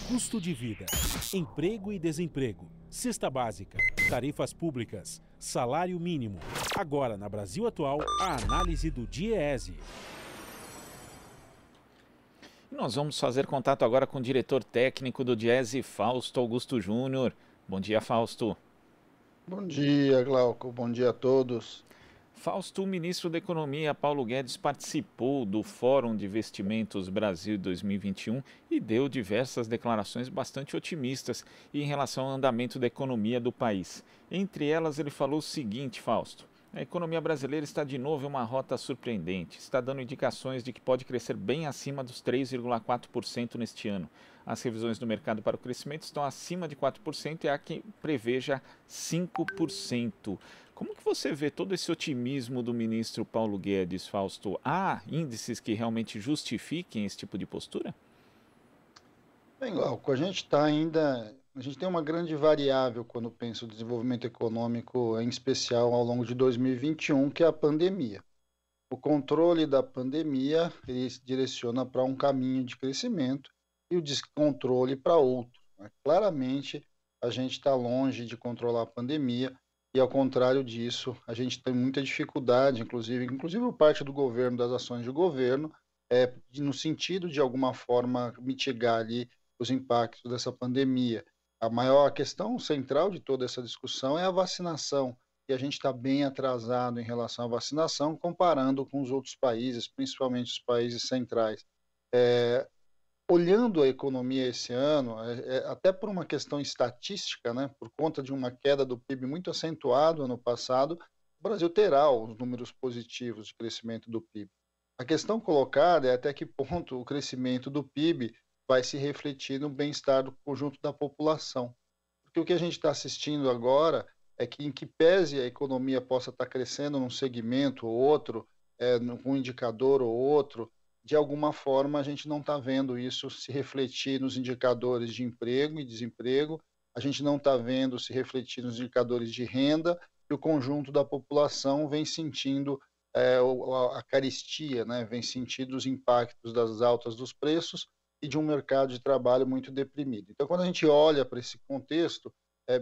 custo de vida, emprego e desemprego, cesta básica, tarifas públicas, salário mínimo. Agora, na Brasil Atual, a análise do DIEESE. Nós vamos fazer contato agora com o diretor técnico do DIEESE, Fausto Augusto Júnior. Bom dia, Fausto. Bom dia, Glauco. Bom dia a todos. Fausto, o ministro da Economia, Paulo Guedes, participou do Fórum de Investimentos Brasil 2021 e deu diversas declarações bastante otimistas em relação ao andamento da economia do país. Entre elas, ele falou o seguinte, Fausto: a economia brasileira está de novo em uma rota surpreendente, está dando indicações de que pode crescer bem acima dos 3,4% neste ano. As revisões do mercado para o crescimento estão acima de 4% e há quem preveja 5%. Como que você vê todo esse otimismo do ministro Paulo Guedes, Fausto? Há índices que realmente justifiquem esse tipo de postura? Bem, Glauco, a gente tem uma grande variável quando pensa o desenvolvimento econômico, em especial ao longo de 2021, que é a pandemia. O controle da pandemia, ele se direciona para um caminho de crescimento e o descontrole para outro, né? Claramente, a gente está longe de controlar a pandemia e, ao contrário disso, a gente tem muita dificuldade, inclusive por parte do governo, das ações de governo, no sentido de alguma forma mitigar ali os impactos dessa pandemia. A questão central de toda essa discussão é a vacinação, e a gente está bem atrasado em relação à vacinação, comparando com os outros países, principalmente os países centrais. Olhando a economia esse ano, até por uma questão estatística, né, por conta de uma queda do PIB muito acentuado ano passado, o Brasil terá os números positivos de crescimento do PIB. A questão colocada é até que ponto o crescimento do PIB vai se refletir no bem-estar do conjunto da população. Porque o que a gente está assistindo agora é que, em que pese a economia possa estar crescendo num segmento ou outro, num indicador ou outro, de alguma forma a gente não está vendo isso se refletir nos indicadores de emprego e desemprego, a gente não está vendo se refletir nos indicadores de renda, e o conjunto da população vem sentindo a carestia, né? Vem sentindo os impactos das altas dos preços e de um mercado de trabalho muito deprimido. Então, quando a gente olha para esse contexto,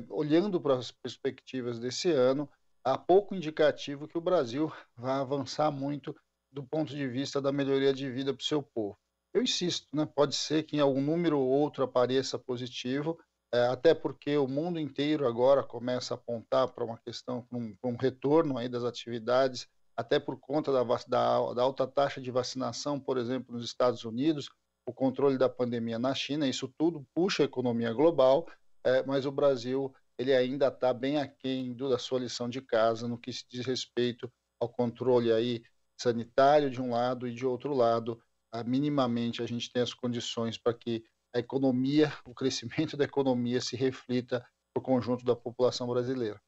olhando para as perspectivas desse ano, há pouco indicativo que o Brasil vai avançar muito do ponto de vista da melhoria de vida para o seu povo. Eu insisto, né, pode ser que em algum número ou outro apareça positivo, até porque o mundo inteiro agora começa a apontar para uma questão, para um retorno aí das atividades, até por conta da alta taxa de vacinação, por exemplo, nos Estados Unidos, o controle da pandemia na China, isso tudo puxa a economia global, mas o Brasil ele ainda está bem aquém da sua lição de casa no que se diz respeito ao controle aí sanitário de um lado e de outro lado, minimamente a gente tem as condições para que a economia, o crescimento da economia se reflita para o conjunto da população brasileira.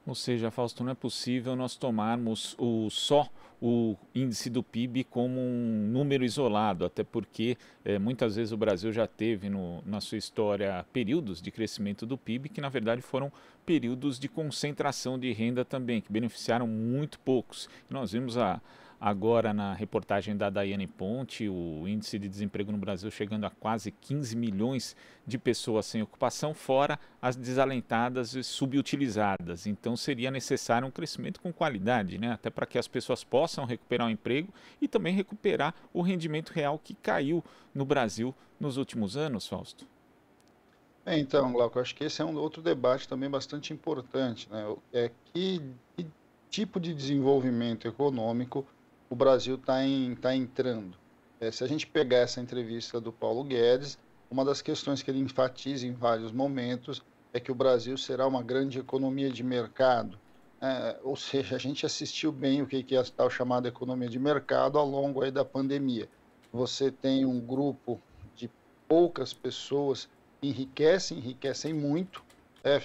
Ou seja, Fausto, não é possível nós tomarmos só o índice do PIB como um número isolado, até porque muitas vezes o Brasil já teve na sua história períodos de crescimento do PIB que na verdade foram períodos de concentração de renda também, que beneficiaram muito poucos. Nós vimos agora na reportagem da Daiane Ponte, o índice de desemprego no Brasil chegando a quase 15 milhões de pessoas sem ocupação, fora as desalentadas e subutilizadas. Então seria necessário um crescimento com qualidade, né? Até para que as pessoas possam recuperar o emprego e também recuperar o rendimento real que caiu no Brasil nos últimos anos, Fausto. Então, Glauco, acho que esse é um outro debate também bastante importante, né? Que tipo de desenvolvimento econômico o Brasil está entrando. Se a gente pegar essa entrevista do Paulo Guedes, uma das questões que ele enfatiza em vários momentos é que o Brasil será uma grande economia de mercado. Ou seja, a gente assistiu bem o que é a tal chamada economia de mercado ao longo aí da pandemia. Você tem um grupo de poucas pessoas que enriquecem muito,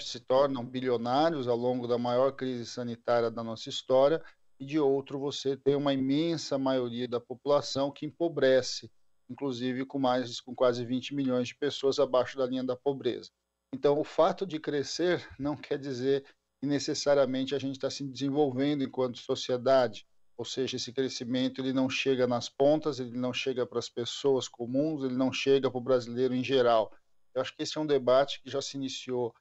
se tornam bilionários ao longo da maior crise sanitária da nossa história, e de outro você tem uma imensa maioria da população que empobrece, inclusive com quase 20 milhões de pessoas abaixo da linha da pobreza. Então, o fato de crescer não quer dizer que necessariamente a gente está se desenvolvendo enquanto sociedade, ou seja, esse crescimento ele não chega nas pontas, ele não chega para as pessoas comuns, ele não chega para o brasileiro em geral. Eu acho que esse é um debate que já se iniciou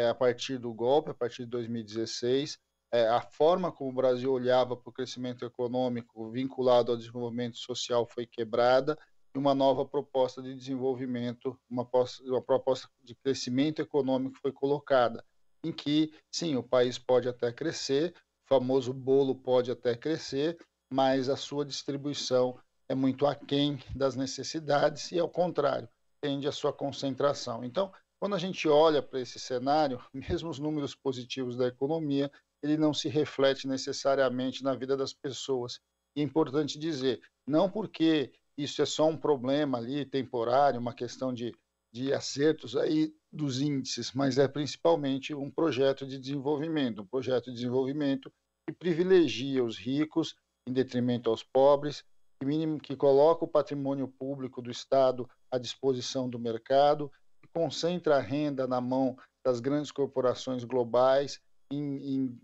a partir do golpe, a partir de 2016. A forma como o Brasil olhava para o crescimento econômico vinculado ao desenvolvimento social foi quebrada e uma nova proposta de desenvolvimento, uma proposta de crescimento econômico foi colocada, em que, sim, o país pode até crescer, o famoso bolo pode até crescer, mas a sua distribuição é muito aquém das necessidades e, ao contrário, tende à sua concentração. Então, quando a gente olha para esse cenário, mesmo os números positivos da economia, ele não se reflete necessariamente na vida das pessoas. E é importante dizer, não porque isso é só um problema ali temporário, uma questão de acertos aí dos índices, mas é principalmente um projeto de desenvolvimento, que privilegia os ricos em detrimento aos pobres, que coloca o patrimônio público do Estado à disposição do mercado, que concentra a renda na mão das grandes corporações globais,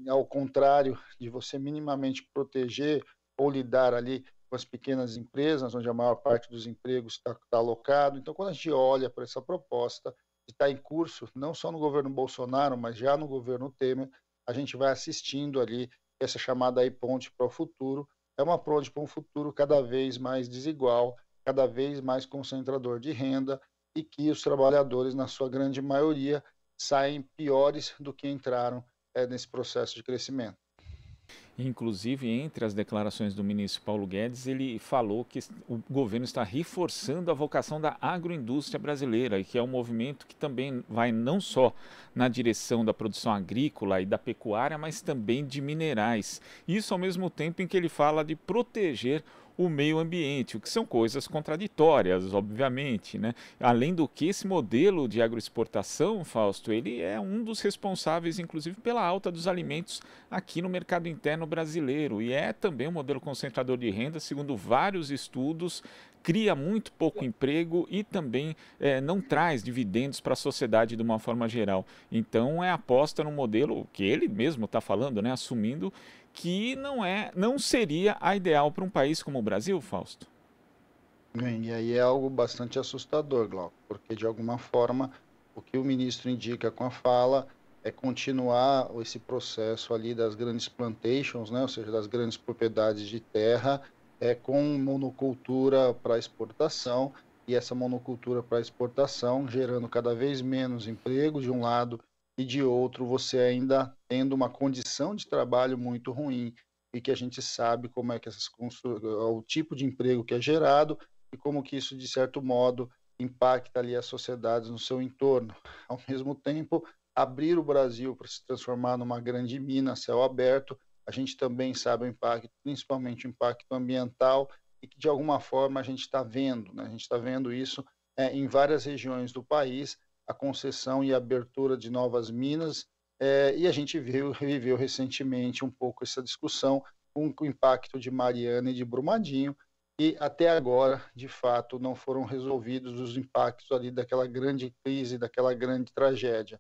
ao contrário de você minimamente proteger ou lidar ali com as pequenas empresas, onde a maior parte dos empregos está alocado. Então, quando a gente olha para essa proposta que está em curso, não só no governo Bolsonaro, mas já no governo Temer, a gente vai assistindo ali essa chamada aí ponte para o futuro. É uma ponte para um futuro cada vez mais desigual, cada vez mais concentrador de renda e que os trabalhadores, na sua grande maioria, saem piores do que entraram nesse processo de crescimento. Inclusive, entre as declarações do ministro Paulo Guedes, ele falou que o governo está reforçando a vocação da agroindústria brasileira, e que é um movimento que também vai não só na direção da produção agrícola e da pecuária, mas também de minerais. Isso ao mesmo tempo em que ele fala de proteger o meio ambiente, o que são coisas contraditórias, obviamente, né? Além do que, esse modelo de agroexportação, Fausto, ele é um dos responsáveis, inclusive, pela alta dos alimentos aqui no mercado interno brasileiro, e é também um modelo concentrador de renda, segundo vários estudos, cria muito pouco emprego e também não traz dividendos para a sociedade de uma forma geral. Então, é aposta no modelo que ele mesmo está falando, né, assumindo que não seria a ideal para um país como o Brasil, Fausto. E aí é algo bastante assustador, Glauco, porque de alguma forma o que o ministro indica com a fala é continuar esse processo ali das grandes plantations, né, ou seja, das grandes propriedades de terra, com monocultura para exportação, e essa monocultura para exportação gerando cada vez menos emprego de um lado e de outro você ainda tendo uma condição de trabalho muito ruim e que a gente sabe como é que o tipo de emprego que é gerado e como que isso, de certo modo, impacta ali as sociedades no seu entorno. Ao mesmo tempo, abrir o Brasil para se transformar numa grande mina a céu aberto, a gente também sabe o impacto, principalmente o impacto ambiental, e que de alguma forma a gente está vendo, né? A gente está vendo isso em várias regiões do país, a concessão e a abertura de novas minas, e a gente reviveu recentemente um pouco essa discussão com o impacto de Mariana e de Brumadinho, e até agora, de fato, não foram resolvidos os impactos ali daquela grande crise, daquela grande tragédia.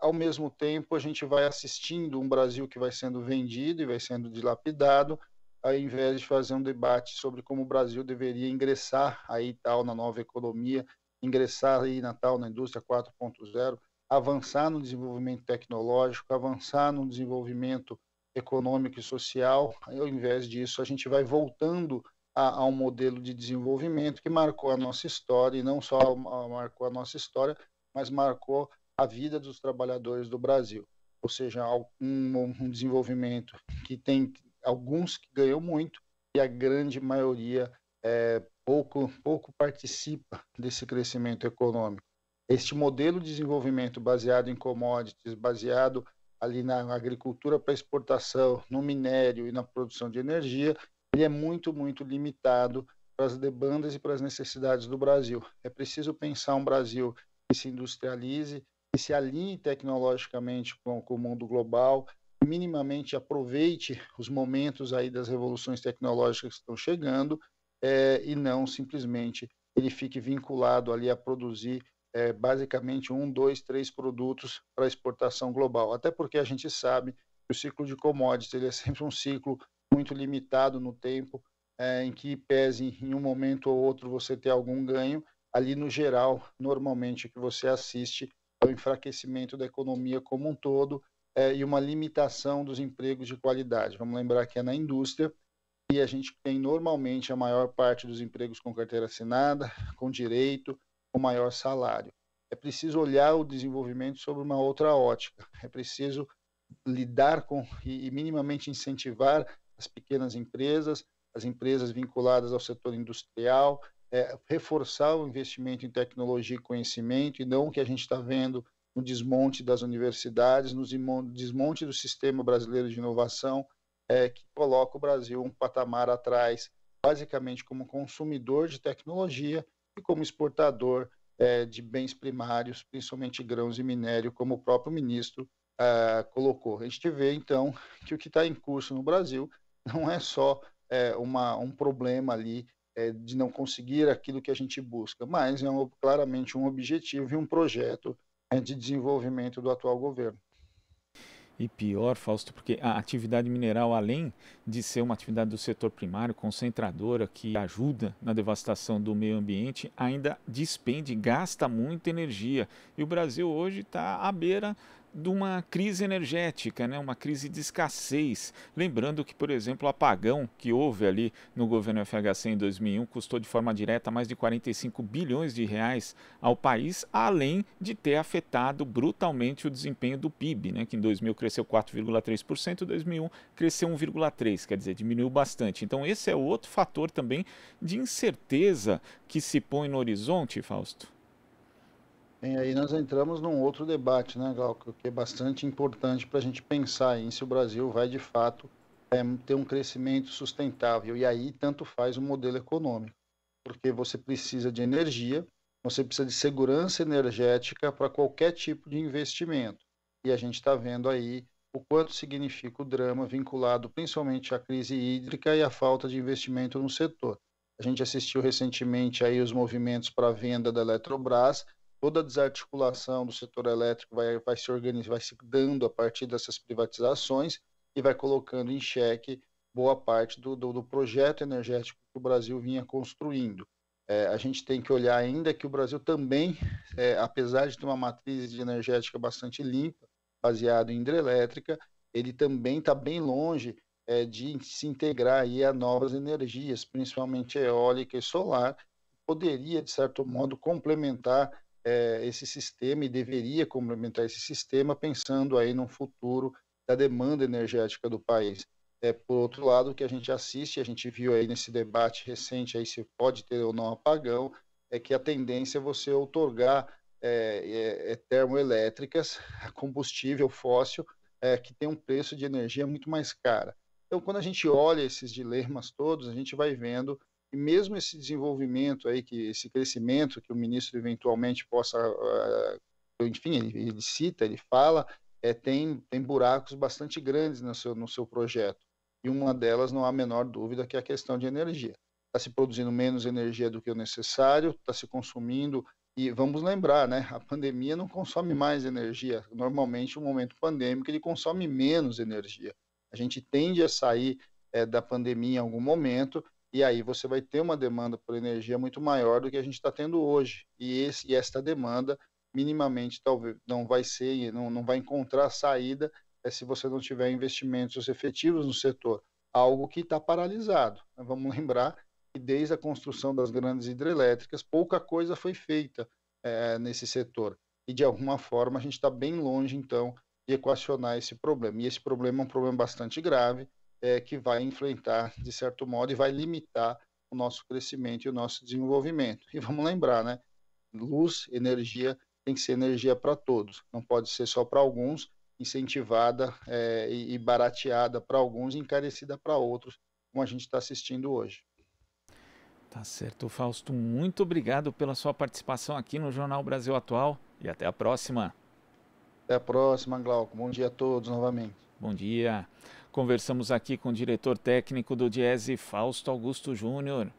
Ao mesmo tempo, a gente vai assistindo um Brasil que vai sendo vendido e vai sendo dilapidado, ao invés de fazer um debate sobre como o Brasil deveria ingressar aí tal na nova economia, ingressar aí na indústria 4.0, avançar no desenvolvimento tecnológico, avançar no desenvolvimento econômico e social. Ao invés disso, a gente vai voltando a um modelo de desenvolvimento que marcou a nossa história, e não só marcou a nossa história, mas marcou a vida dos trabalhadores do Brasil. Ou seja, um desenvolvimento que tem alguns que ganham muito e a grande maioria pouco participa desse crescimento econômico. Este modelo de desenvolvimento baseado em commodities, baseado ali na agricultura para exportação, no minério e na produção de energia, ele é muito limitado para as demandas e para as necessidades do Brasil. É preciso pensar um Brasil que se industrialize, que se alinhe tecnologicamente com o mundo global, minimamente aproveite os momentos aí das revoluções tecnológicas que estão chegando, e não simplesmente ele fique vinculado ali a produzir basicamente 1, 2, 3 produtos para exportação global. Até porque a gente sabe que o ciclo de commodities ele é sempre um ciclo muito limitado no tempo, em que pese em um momento ou outro você ter algum ganho, ali no geral, normalmente o que você assiste é o enfraquecimento da economia como um todo e uma limitação dos empregos de qualidade. Vamos lembrar que é na indústria e a gente tem normalmente a maior parte dos empregos com carteira assinada, com direito, com maior salário. É preciso olhar o desenvolvimento sobre uma outra ótica. É preciso lidar com e minimamente incentivar as pequenas empresas, as empresas vinculadas ao setor industrial, reforçar o investimento em tecnologia e conhecimento, e não o que a gente está vendo no desmonte das universidades, no desmonte do sistema brasileiro de inovação, que coloca o Brasil um patamar atrás, basicamente como consumidor de tecnologia e como exportador de bens primários, principalmente grãos e minério, como o próprio ministro colocou. A gente vê, então, que o que está em curso no Brasil não é só um problema ali de não conseguir aquilo que a gente busca, mas é claramente um objetivo e um projeto de desenvolvimento do atual governo. E pior, Fausto, porque a atividade mineral, além de ser uma atividade do setor primário, concentradora, que ajuda na devastação do meio ambiente, ainda despende, gasta muita energia. E o Brasil hoje está à beira de uma crise energética, né? Uma crise de escassez. Lembrando que, por exemplo, o apagão que houve ali no governo FHC em 2001 custou de forma direta mais de 45 bilhões de reais ao país, além de ter afetado brutalmente o desempenho do PIB, né? Que em 2000 cresceu 4,3%, em 2001 cresceu 1,3%, quer dizer, diminuiu bastante. Então esse é outro fator também de incerteza que se põe no horizonte, Fausto. E aí nós entramos num outro debate, né, Glauco, que é bastante importante para a gente pensar em se o Brasil vai, de fato, ter um crescimento sustentável. E aí tanto faz o modelo econômico, porque você precisa de energia, você precisa de segurança energética para qualquer tipo de investimento. E a gente está vendo aí o quanto significa o drama vinculado principalmente à crise hídrica e à falta de investimento no setor. A gente assistiu recentemente aí os movimentos para a venda da Eletrobras. Toda a desarticulação do setor elétrico vai se organizando, vai se dando a partir dessas privatizações e vai colocando em xeque boa parte do projeto energético que o Brasil vinha construindo. A gente tem que olhar ainda que o Brasil também, apesar de ter uma matriz energética bastante limpa, baseado em hidrelétrica, ele também está bem longe de se integrar aí a novas energias, principalmente eólica e solar, poderia, de certo modo, complementar esse sistema e deveria complementar esse sistema pensando aí no futuro da demanda energética do país. Por outro lado, o que a gente assiste, a gente viu aí nesse debate recente aí se pode ter ou não apagão, é que a tendência é você outorgar termoelétricas, combustível fóssil, que tem um preço de energia muito mais cara. Então, quando a gente olha esses dilemas todos, a gente vai vendo e mesmo esse desenvolvimento aí, esse crescimento que o ministro eventualmente possa, enfim, ele cita, ele fala, tem buracos bastante grandes no seu projeto. E uma delas, não há a menor dúvida, que é a questão de energia. Está se produzindo menos energia do que o necessário, está se consumindo, e vamos lembrar, né, a pandemia não consome mais energia. Normalmente, no momento pandêmico, ele consome menos energia. A gente tende a sair da pandemia em algum momento, e aí você vai ter uma demanda por energia muito maior do que a gente está tendo hoje. E esta demanda, minimamente, talvez não vai ser, não vai encontrar saída se você não tiver investimentos efetivos no setor. Algo que está paralisado. Vamos lembrar que desde a construção das grandes hidrelétricas, pouca coisa foi feita nesse setor. E, de alguma forma, a gente está bem longe, então, de equacionar esse problema. E esse problema é um problema bastante grave, que vai enfrentar, de certo modo, e vai limitar o nosso crescimento e o nosso desenvolvimento. E vamos lembrar, né? Luz, energia, tem que ser energia para todos. Não pode ser só para alguns, incentivada e barateada para alguns e encarecida para outros, como a gente está assistindo hoje. Tá certo, Fausto. Muito obrigado pela sua participação aqui no Jornal Brasil Atual e até a próxima. Até a próxima, Glauco. Bom dia a todos novamente. Bom dia. Conversamos aqui com o diretor técnico do Diese, Fausto Augusto Júnior.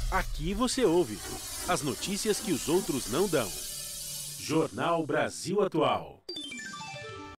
Aqui você ouve as notícias que os outros não dão. Jornal Brasil Atual.